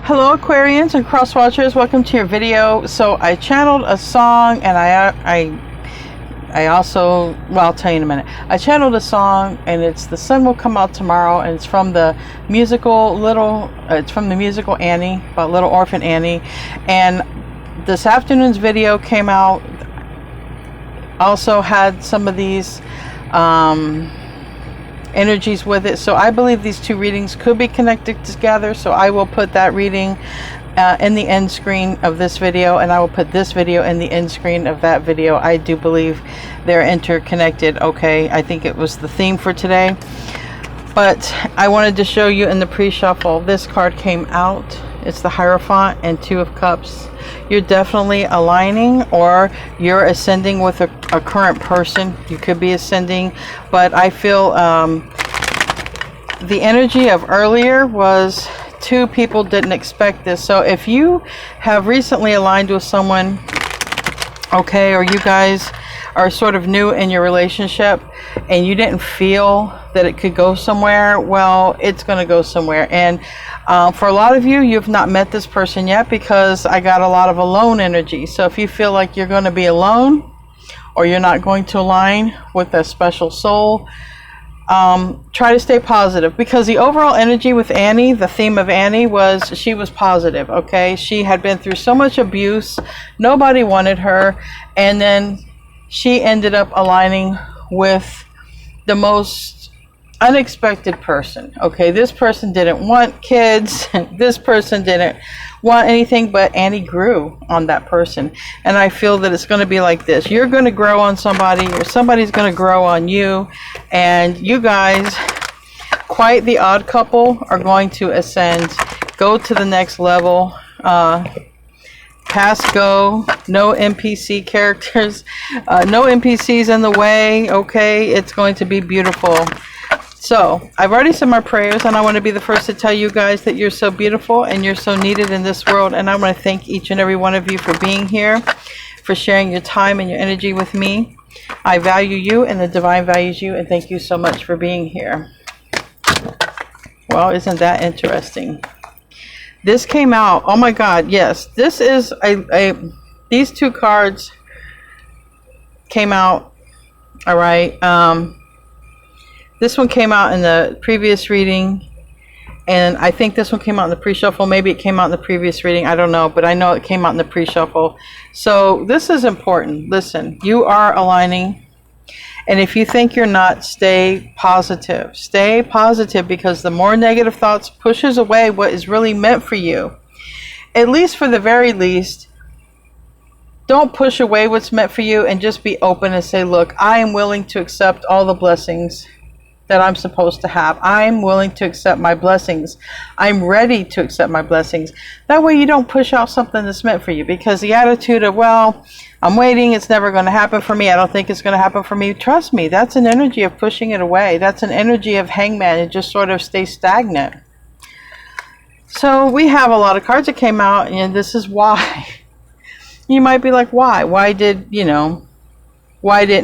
Hello Aquarians and cross watchers, welcome to your video. So I channeled a song and I also, well, I'll tell you in a minute. I channeled a song and it's The Sun Will Come Out Tomorrow, and it's from the musical Annie, about Little Orphan Annie. And this afternoon's video came out, also had some of these energies with it, so I believe these two readings could be connected together. So I will put that reading in the end screen of this video, and I will put this video in the end screen of that video. I do believe they're interconnected. Okay, I think it was the theme for today, but I wanted to show you in the pre-shuffle, this card came out. It's the Hierophant and Two of Cups. You're definitely aligning, or you're ascending with a current person. You could be ascending, but I feel the energy of earlier was two people didn't expect this. So if you have recently aligned with someone, okay, or you guys are sort of new in your relationship and you didn't feel that it could go somewhere, well, it's going to go somewhere. And for a lot of you, you've not met this person yet, because I got a lot of alone energy. So if you feel like you're going to be alone, or you're not going to align with a special soul, try to stay positive, because the overall energy with Annie, the theme of Annie was she was positive. Okay, she had been through so much abuse, nobody wanted her, and then she ended up aligning with the most unexpected person. Okay, this person didn't want kids, this person didn't want anything, but Annie grew on that person. And I feel that it's going to be like this. You're going to grow on somebody, or somebody's going to grow on you, and you guys, quite the odd couple, are going to ascend, go to the next level. Pass go, no NPC characters, no NPCs in the way. Okay, it's going to be beautiful. So I've already said my prayers, and I want to be the first to tell you guys that you're so beautiful and you're so needed in this world. And I want to thank each and every one of you for being here, for sharing your time and your energy with me. I value you, and the divine values you, and thank you so much for being here. Well, isn't that interesting? This came out, oh my God, yes, this is these two cards came out, all right. This one came out in the previous reading, and I think this one came out in the pre-shuffle. Maybe it came out in the previous reading, I don't know, but I know it came out in the pre-shuffle. So this is important. Listen, you are aligning, and if you think you're not, stay positive. Stay positive, because the more negative thoughts pushes away what is really meant for you. At least for the very least, don't push away what's meant for you, and just be open and say, look, I am willing to accept all the blessings that I'm supposed to have. I'm willing to accept my blessings. I'm ready to accept my blessings. That way you don't push out something that's meant for you, because the attitude of, well, I'm waiting, it's never going to happen for me, I don't think it's going to happen for me. Trust me, that's an energy of pushing it away. That's an energy of hangman. It just sort of stays stagnant. So we have a lot of cards that came out, and this is why. You might be like, why? Why didn't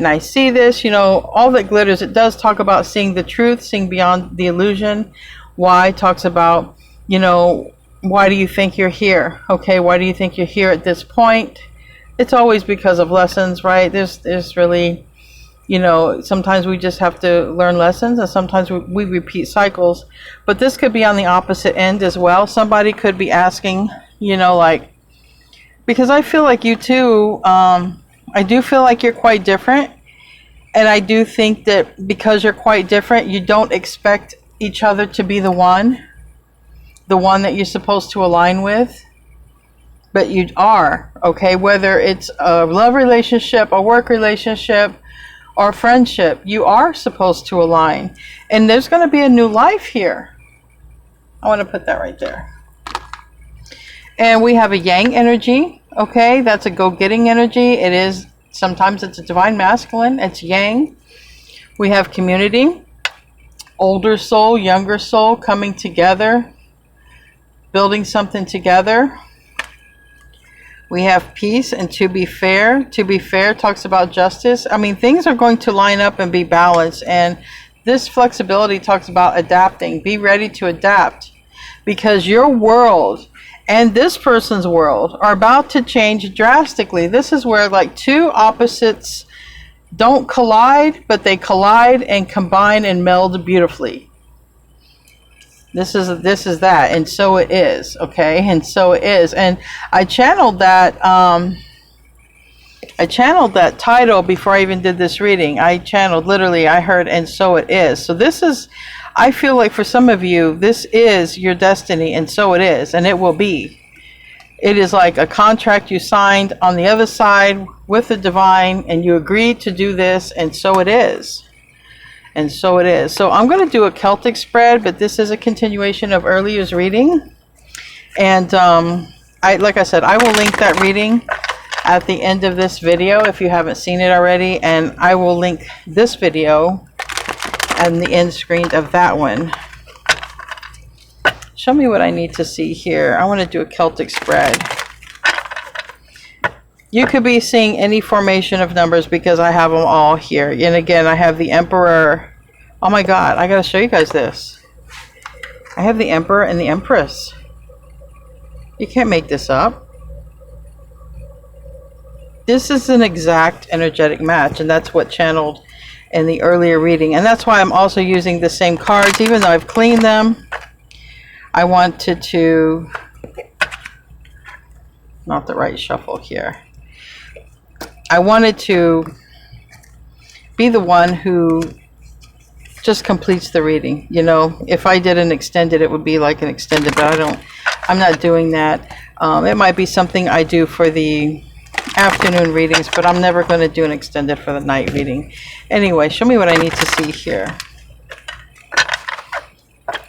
I see this? You know, all that glitters, it does talk about seeing the truth, seeing beyond the illusion. Why talks about, you know, why do you think you're here? Okay, why do you think you're here at this point? It's always because of lessons, right? There's really, you know, sometimes we just have to learn lessons, and sometimes we repeat cycles. But this could be on the opposite end as well. Somebody could be asking, you know, like, because I feel like you too, I do feel like you're quite different, and I do think that because you're quite different, you don't expect each other to be the one that you're supposed to align with, but you are, okay? Whether it's a love relationship, a work relationship, or friendship, you are supposed to align, and there's going to be a new life here. I want to put that right there. And we have a yang energy. Okay, that's a go-getting energy. It is, sometimes it's a divine masculine, it's yang. We have community, older soul, younger soul coming together, building something together. We have peace and to be fair. To be fair talks about justice. I mean, things are going to line up and be balanced, and this flexibility talks about adapting. Be ready to adapt. because your world and this person's world are about to change drastically. This is where like two opposites don't collide, but they collide and combine and meld beautifully. This is that, and so it is, okay? And so it is. And I channeled that title before I even did this reading. I channeled, literally, I heard, and so it is. So this is, I feel like for some of you, this is your destiny, and so it is, and it will be. It is like a contract you signed on the other side with the divine, and you agreed to do this, and so it is. And so it is. So I'm going to do a Celtic spread, but this is a continuation of earlier's reading. And like I said, I will link that reading at the end of this video if you haven't seen it already. And I will link this video and the end screen of that one. Show me what I need to see here. I want to do a Celtic spread. You could be seeing any formation of numbers because I have them all here. And again, I have the Emperor. Oh my God, I gotta show you guys this. I have the Emperor and the Empress. You can't make this up. This is an exact energetic match, and that's what channeled in the earlier reading. And that's why I'm also using the same cards, even though I've cleaned them. I wanted to, not the right shuffle here. I wanted to be the one who just completes the reading. You know, if I did an extended, it would be like an extended, but I'm not doing that. It might be something I do for the afternoon readings, but I'm never going to do an extended for the night reading. Anyway, show me what I need to see here.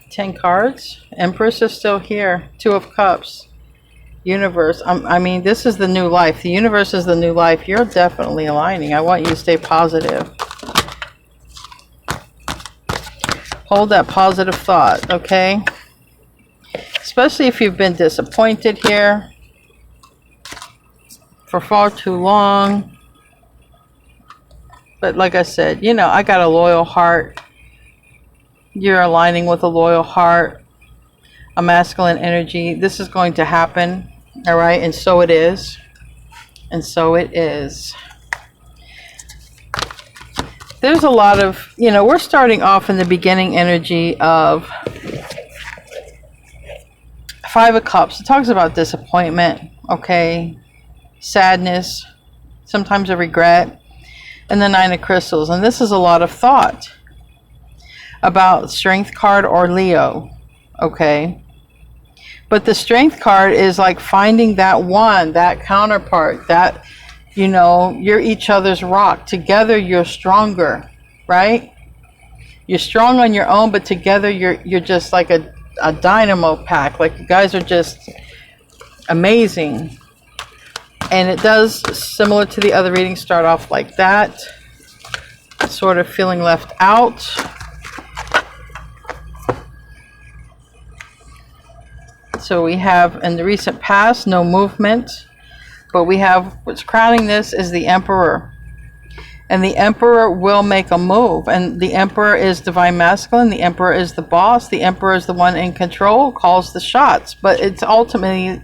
10 cards. Empress is still here. 2 of Cups. Universe. I mean, this is the new life. The universe is the new life. You're definitely aligning. I want you to stay positive. Hold that positive thought, okay? Especially if you've been disappointed here for far too long. But like I said, you know, I got a loyal heart. You're aligning with a loyal heart, a masculine energy. This is going to happen. All right, and so it is. And so it is. There's a lot of, you know, we're starting off in the beginning energy of 5 of Cups. It talks about disappointment, okay, sadness, sometimes a regret, and the 9 of Crystals. And this is a lot of thought about Strength card or Leo, okay? But the Strength card is like finding that one, that counterpart, that, you know, you're each other's rock. Together you're stronger, right? You're strong on your own, but together you're just like a dynamo pack. Like you guys are just amazing. And it does, similar to the other readings, start off like that. Sort of feeling left out. So we have in the recent past, no movement, but we have what's crowning this is the Emperor. And the Emperor will make a move. And the Emperor is divine masculine. The Emperor is the boss. The Emperor is the one in control, calls the shots. But it's ultimately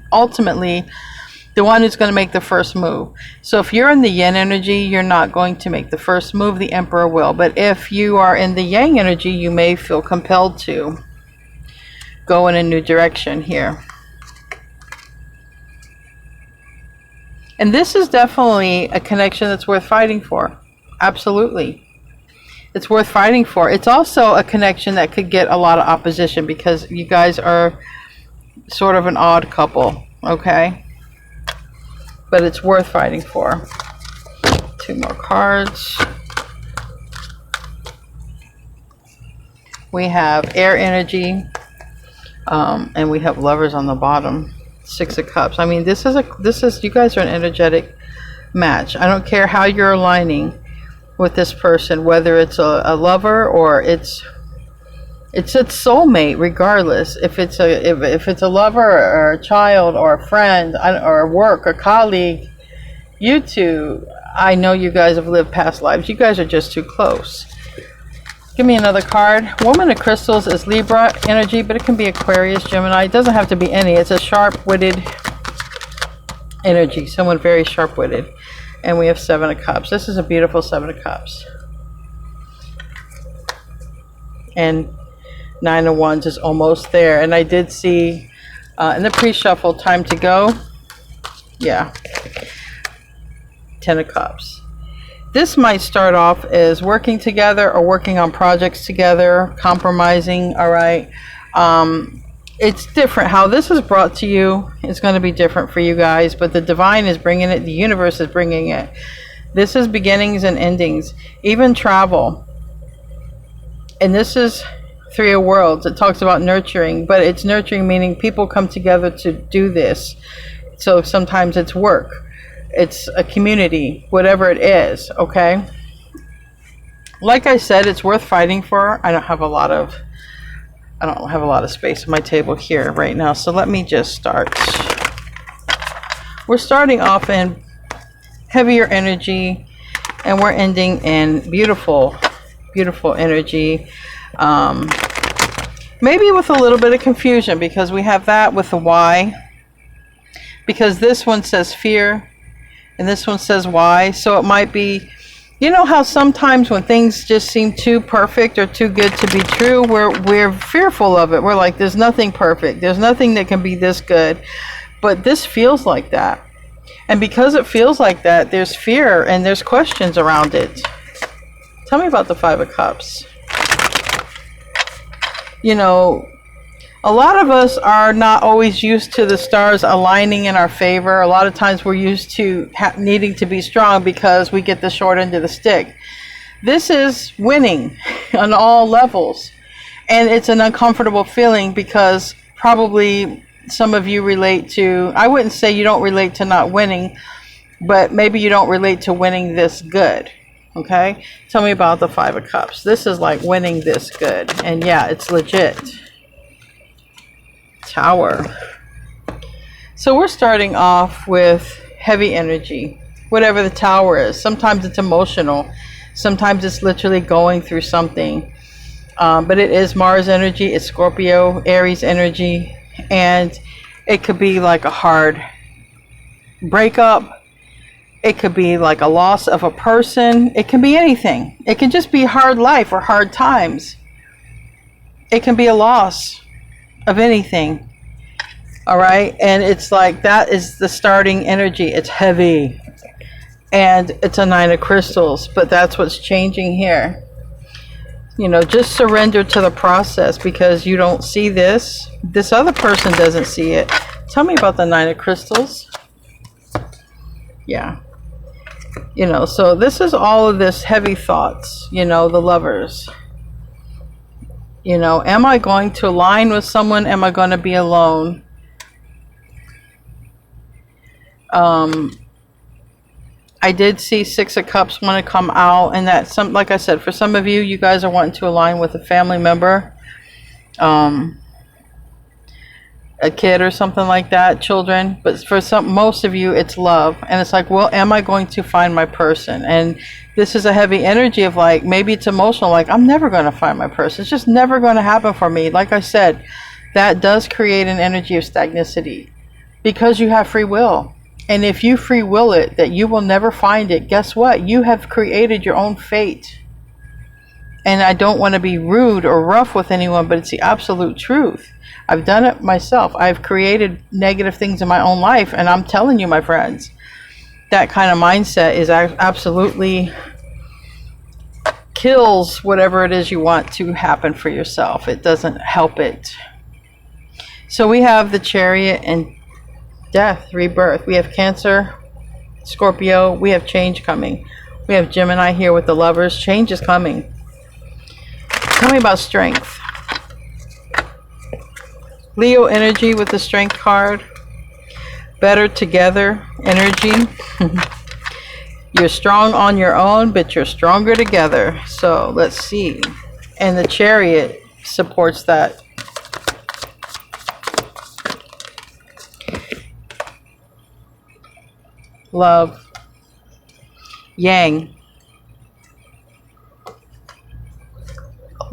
the one who's going to make the first move. So if you're in the yin energy, you're not going to make the first move. The Emperor will. But if you are in the yang energy, you may feel compelled to go in a new direction here. And this is definitely a connection that's worth fighting for. Absolutely. It's worth fighting for. It's also a connection that could get a lot of opposition because you guys are sort of an odd couple, okay? But it's worth fighting for. 2 more cards. We have air energy. And we have Lovers on the bottom. 6 of Cups. I mean, this is you guys are an energetic match. I don't care how you're aligning with this person, whether it's a lover or it's a soulmate, regardless. If it's a lover or a child or a friend or a work or colleague, you two, I know you guys have lived past lives. You guys are just too close. Give me another card. Woman of Crystals is Libra energy, but it can be Aquarius, Gemini. It doesn't have to be any. It's a sharp-witted energy. Someone very sharp-witted. And we have Seven of Cups. This is a beautiful Seven of Cups. And Nine of Wands is almost there. And I did see in the pre-shuffle, Time to Go. Yeah. Ten of Cups. This might start off as working together or working on projects together, compromising, all right? It's different. How this is brought to you is going to be different for you guys, but the divine is bringing it. The universe is bringing it. This is beginnings and endings, even travel. And this is Three of Worlds. It talks about nurturing, but it's nurturing meaning people come together to do this. So sometimes it's work. It's a community, whatever it is, okay? Like I said, it's worth fighting for. I don't have a lot of space on my table here right now, so let me just start. We're starting off in heavier energy, and we're ending in beautiful, beautiful energy. Maybe with a little bit of confusion, because we have that with the Y. Because this one says fear, and this one says why. So it might be, you know how sometimes when things just seem too perfect or too good to be true, we're fearful of it. We're like, there's nothing perfect. There's nothing that can be this good. But this feels like that. And because it feels like that, there's fear and there's questions around it. Tell me about the Five of Cups. You know, a lot of us are not always used to the stars aligning in our favor. A lot of times we're used to needing to be strong because we get the short end of the stick. This is winning on all levels. And it's an uncomfortable feeling because probably some of you relate to, I wouldn't say you don't relate to not winning, but maybe you don't relate to winning this good. Okay? Tell me about the Five of Cups. This is like winning this good. And yeah, it's legit. Tower. So we're starting off with heavy energy, whatever the Tower is. Sometimes it's emotional, sometimes it's literally going through something, but it is Mars energy, it's Scorpio, Aries energy, and it could be like a hard breakup, it could be like a loss of a person, it can be anything. It can just be hard life or hard times. It can be a loss of anything. All right, and it's like that is the starting energy. It's heavy, and it's a Nine of Crystals, but that's what's changing here. You know, just surrender to the process, because you don't see this other person doesn't see it. Tell me about the Nine of Crystals. Yeah, you know, so this is all of this heavy thoughts, you know, the Lovers. You know, am I going to align with someone? Am I going to be alone? I did see Six of Cups want to come out, and that like I said, for some of you, you guys are wanting to align with a family member, a kid or something like that, children. But for most of you, it's love, and it's like, well, am I going to find my person? And this is a heavy energy of like, maybe it's emotional, like I'm never going to find my person. It's just never going to happen for me. Like I said, that does create an energy of stagnicity, because you have free will. And if you free will it, that you will never find it, guess what? You have created your own fate. And I don't want to be rude or rough with anyone, but it's the absolute truth. I've done it myself. I've created negative things in my own life. And I'm telling you, my friends, that kind of mindset is absolutely kills whatever it is you want to happen for yourself. It doesn't help it. So we have the Chariot and Death, rebirth. We have Cancer, Scorpio. We have change coming. We have Gemini here with the Lovers. Change is coming. Tell me about strength. Leo energy with the Strength card. Better together energy. You're strong on your own, but you're stronger together. So let's see. And the Chariot supports that. Love. Yang.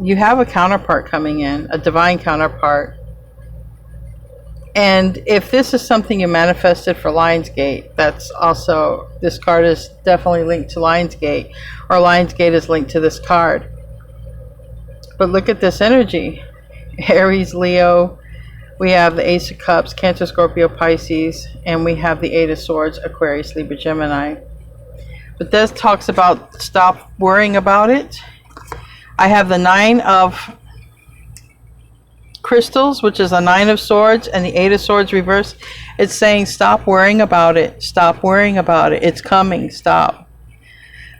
you have a counterpart coming in, a divine counterpart. And if this is something you manifested for Lionsgate, that's also, this card is definitely linked to Lionsgate, or Lionsgate is linked to this card. But look at this energy. Aries, Leo, we have the Ace of Cups, Cancer, Scorpio, Pisces, and we have the Eight of Swords, Aquarius, Libra, Gemini. But this talks about stop worrying about it. I have the Nine of Crystals, which is a Nine of Swords, and the Eight of Swords reverse. It's saying stop worrying about it. Stop worrying about it. It's coming. Stop.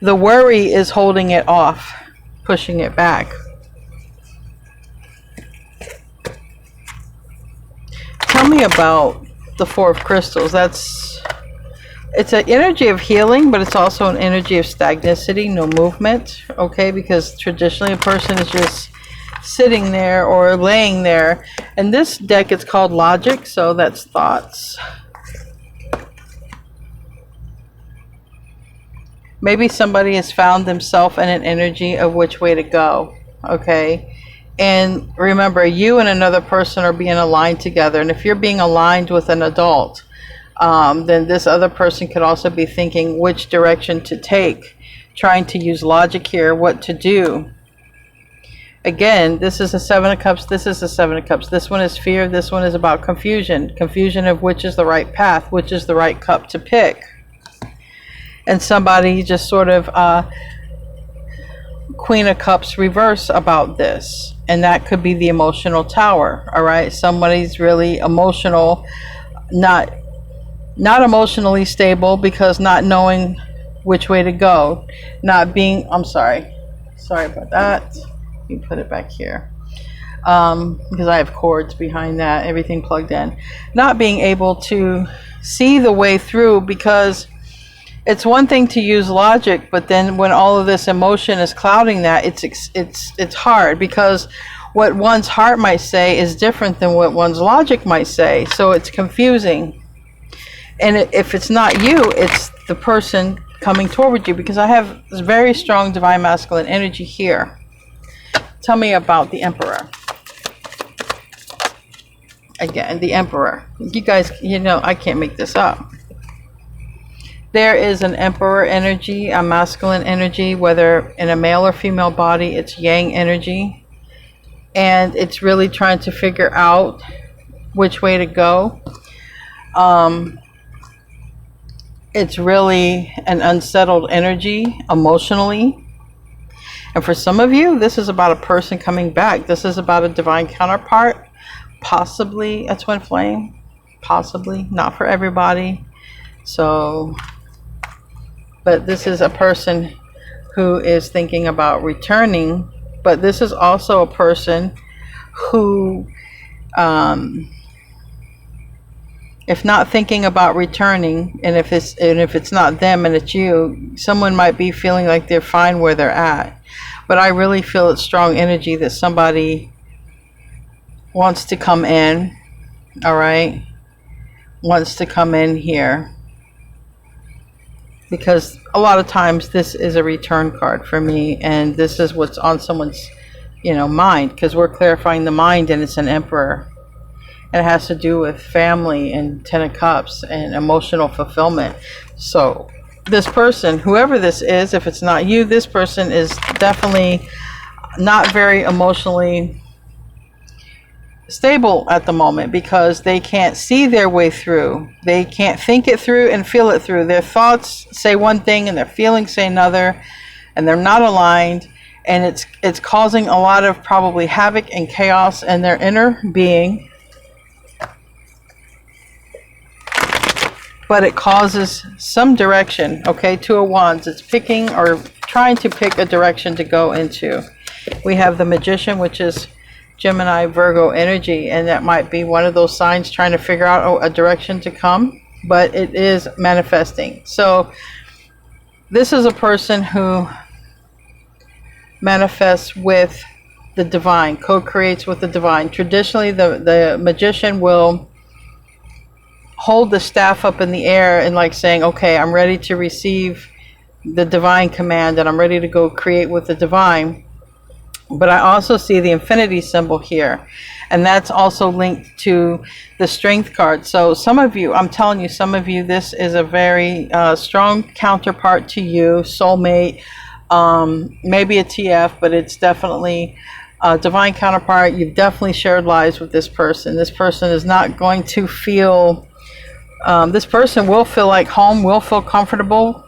The worry is holding it off, pushing it back. Tell me about the Four of Crystals. It's an energy of healing, but it's also an energy of stagnancy, no movement, okay? Because traditionally a person is just sitting there or laying there. And this deck is called Logic, so that's thoughts. Maybe somebody has found themselves in an energy of which way to go, okay? And remember, you and another person are being aligned together. And if you're being aligned with an adult, then this other person could also be thinking which direction to take, trying to use logic here, what to do. Again, this is a Seven of Cups, this is a Seven of Cups. This one is fear, this one is about confusion. Confusion of which is the right path, which is the right cup to pick. And somebody just sort of Queen of Cups reverse about this. And that could be the emotional tower, all right? Somebody's really emotional, not emotionally stable because not knowing which way to go. Not being, I'm sorry about that. Let me put it back here. Because I have cords behind that, everything plugged in. Not being able to see the way through, because it's one thing to use logic, but then when all of this emotion is clouding that, it's hard, because what one's heart might say is different than what one's logic might say. So it's confusing. And if it's not you, it's the person coming toward you, because I have this very strong divine masculine energy here. Tell me about the Emperor. Again, the Emperor. You guys, you know, I can't make this up. There is an Emperor energy, a masculine energy, whether in a male or female body, it's yang energy. And it's really trying to figure out which way to go. It's really an unsettled energy emotionally. And for some of you, this is about a person coming back. This is about a divine counterpart, possibly a twin flame, possibly, not for everybody. So, but this is a person who is thinking about returning, but this is also a person who, if not thinking about returning, and if it's not them and it's you, someone might be feeling like they're fine where they're at. But I really feel it's strong energy that somebody wants to come in, all right? Wants to come in here. Because a lot of times this is a return card for me, and this is what's on someone's, mind, because we're clarifying the mind, and it's an Emperor. And it has to do with family and Ten of Cups and emotional fulfillment. So this person, whoever this is, if it's not you, this person is definitely not very emotionally stable at the moment, because they can't see their way through. They can't think it through and feel it through. Their thoughts say one thing and their feelings say another, and they're not aligned, and it's causing a lot of probably havoc and chaos in their inner being. But it causes some direction, okay? Two of Wands, it's picking or trying to pick a direction to go into. We have the Magician, which is Gemini, Virgo energy, and that might be one of those signs trying to figure out a direction to come, but it is manifesting. So this is a person who manifests with the divine, co-creates with the divine. Traditionally, the Magician will hold the staff up in the air and like saying, okay, I'm ready to receive the divine command and I'm ready to go create with the divine. But I also see the infinity symbol here, and that's also linked to the strength card. So some of you, I'm telling you, some of you, this is a very strong counterpart to you, soulmate, maybe a TF, but it's definitely a divine counterpart. You've definitely shared lives with this person. This person is not going to feel, this person will feel like home, will feel comfortable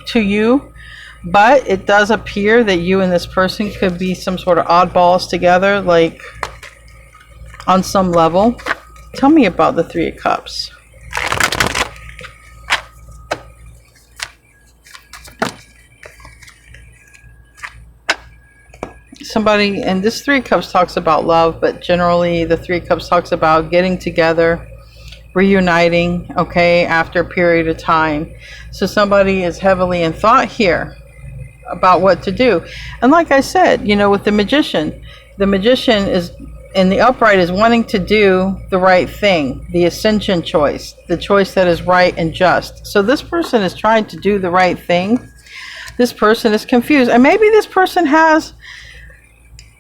to you. But it does appear that you and this person could be some sort of oddballs together, like on some level. Tell me about the Three of Cups. Somebody, and this Three of Cups talks about love, but generally the Three of Cups talks about getting together, reuniting, okay, after a period of time. So somebody is heavily in thought here about what to do. And like I said, you know, with the magician is in the upright, is wanting to do the right thing, the ascension choice, the choice that is right and just. So this person is trying to do the right thing. This person is confused, and maybe this person has,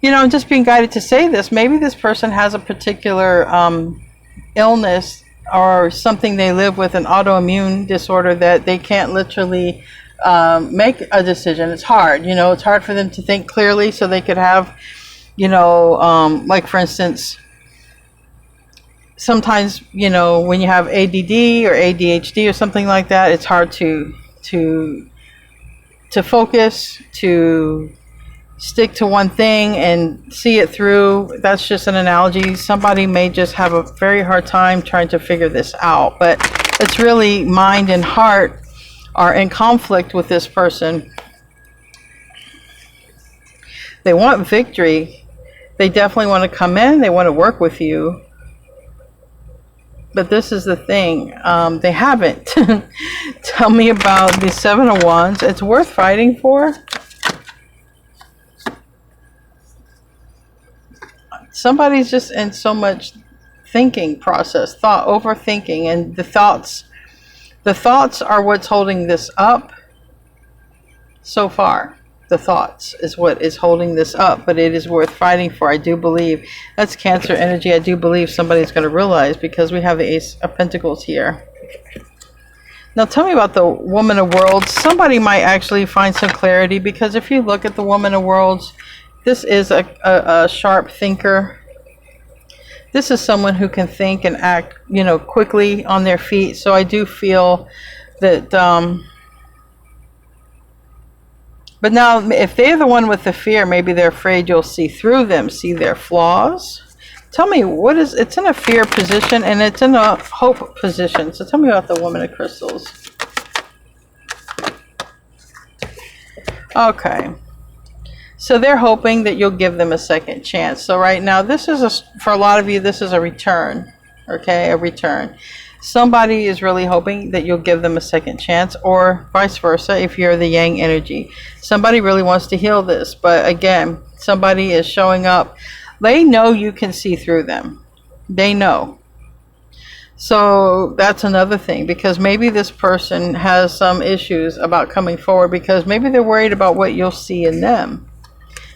you know, I'm just being guided to say this, maybe this person has a particular illness or something they live with, an autoimmune disorder, that they can't literally make a decision. It's hard, you know, it's hard for them to think clearly, so they could have, you know, like for instance, sometimes, you know, when you have ADD or ADHD or something like that, it's hard to focus, to stick to one thing and see it through. That's just an analogy. Somebody may just have a very hard time trying to figure this out, but it's really mind and heart are in conflict with this person. They want victory. They definitely want to come in. They want to work with you. But this is the thing. They haven't. Tell me about the Seven of Wands. It's worth fighting for. Somebody's just in so much thinking process, overthinking, and the thoughts are what's holding this up so far. The thoughts is what is holding this up, but it is worth fighting for. I do believe that's Cancer energy. I do believe somebody's going to realize, because we have the Ace of Pentacles here. Now tell me about the Woman of Worlds. Somebody might actually find some clarity, because if you look at the Woman of Worlds, this is a sharp thinker. This is someone who can think and act, you know, quickly on their feet. So I do feel that, but now if they're the one with the fear, maybe they're afraid you'll see through them, see their flaws. Tell me, what is, it's in a fear position and it's in a hope position. So tell me about the Woman of Crystals. Okay. So they're hoping that you'll give them a second chance. So right now, this is for a lot of you, this is a return. Okay, a return. Somebody is really hoping that you'll give them a second chance, or vice versa if you're the Yang energy. Somebody really wants to heal this, but again, somebody is showing up. They know you can see through them. They know. So that's another thing, because maybe this person has some issues about coming forward, because maybe they're worried about what you'll see in them.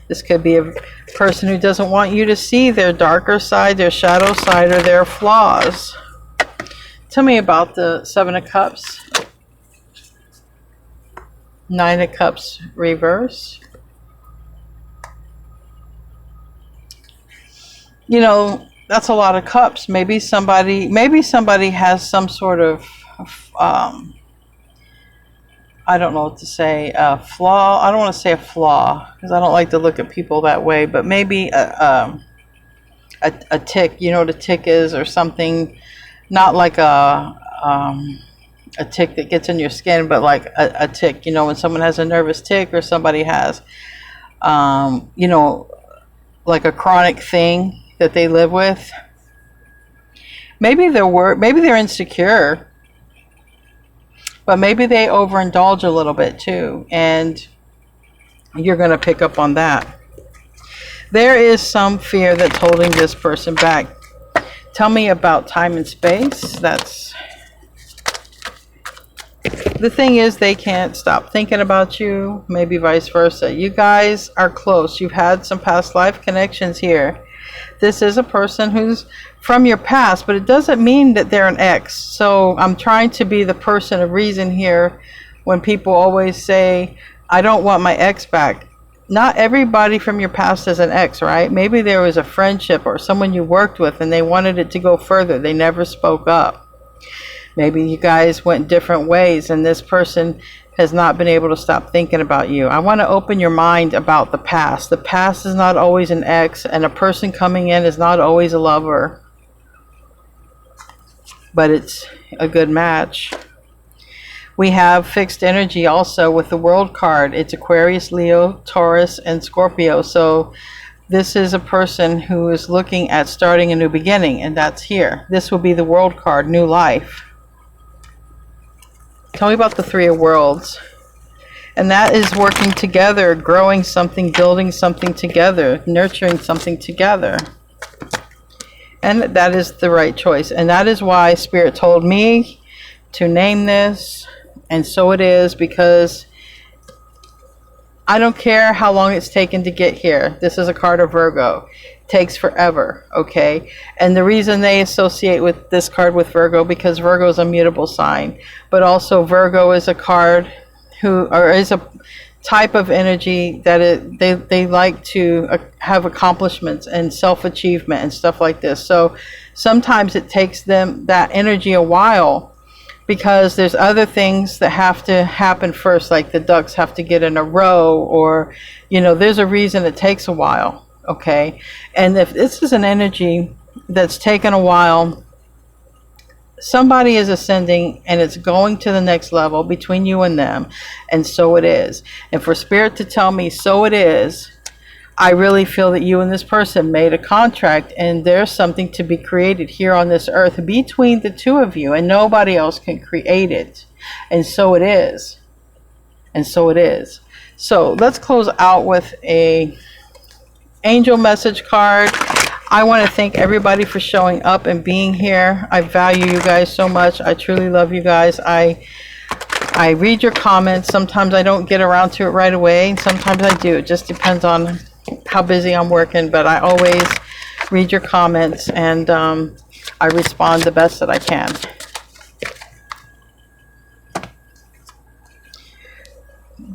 This could be a person who doesn't want you to see their darker side, their shadow side, or their flaws. Tell me about the Seven of Cups. Nine of Cups reverse. You know, that's a lot of cups. Maybe somebody has some sort of I don't know what to say, a flaw. I don't want to say a flaw, because I don't like to look at people that way, but maybe a tick. You know what a tick is, or something, not like a tick that gets in your skin, but like a tick. You know, when someone has a nervous tick, or somebody has, you know, like a chronic thing that they live with. Maybe they're insecure. But maybe they overindulge a little bit too, and you're going to pick up on that. There is some fear that's holding this person back. Tell me about time and space. That's the thing is, they can't stop thinking about you, maybe vice versa. You guys are close. You've had some past life connections here. This is a person who's from your past, but it doesn't mean that they're an ex. So I'm trying to be the person of reason here when people always say, I don't want my ex back. Not everybody from your past is an ex, right? Maybe there was a friendship or someone you worked with and they wanted it to go further. They never spoke up. Maybe you guys went different ways and this person has not been able to stop thinking about you. I want to open your mind about the past. The past is not always an ex, and a person coming in is not always a lover. But it's a good match. We have fixed energy also with the World card. It's Aquarius, Leo, Taurus, and Scorpio. So this is a person who is looking at starting a new beginning, and that's here. This will be the World card, new life. Tell me about the Three of Worlds. And that is working together, growing something, building something together, nurturing something together. And that is the right choice. And that is why Spirit told me to name this. And so it is, because I don't care how long it's taken to get here. This is a card of Virgo. It takes forever, okay? And the reason they associate with this card with Virgo, because Virgo is a mutable sign. But also Virgo is a card is a type of energy that they like to have accomplishments and self-achievement and stuff like this. So sometimes it takes them that energy a while, because there's other things that have to happen first, like the ducks have to get in a row, or, you know, there's a reason it takes a while, okay? And if this is an energy that's taken a while, somebody is ascending and it's going to the next level between you and them, and so it is. And for Spirit to tell me so it is, I really feel that you and this person made a contract, and there's something to be created here on this earth between the two of you, and nobody else can create it. And so it is. And so it is. So let's close out with a angel message card. I want to thank everybody for showing up and being here. I value you guys so much. I truly love you guys. I read your comments. Sometimes I don't get around to it right away. Sometimes I do. It just depends on how busy I'm working, but I always read your comments, and I respond the best that I can.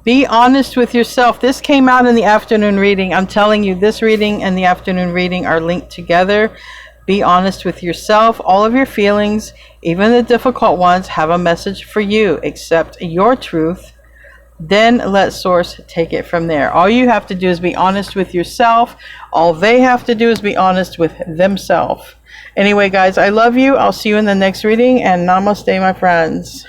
Be honest with yourself. This came out in the afternoon reading. I'm telling you, this reading and the afternoon reading are linked together. Be honest with yourself. All of your feelings, even the difficult ones, have a message for you. Accept your truth. Then let Source take it from there. All you have to do is be honest with yourself. All they have to do is be honest with themselves. Anyway, guys, I love you. I'll see you in the next reading, and namaste, my friends.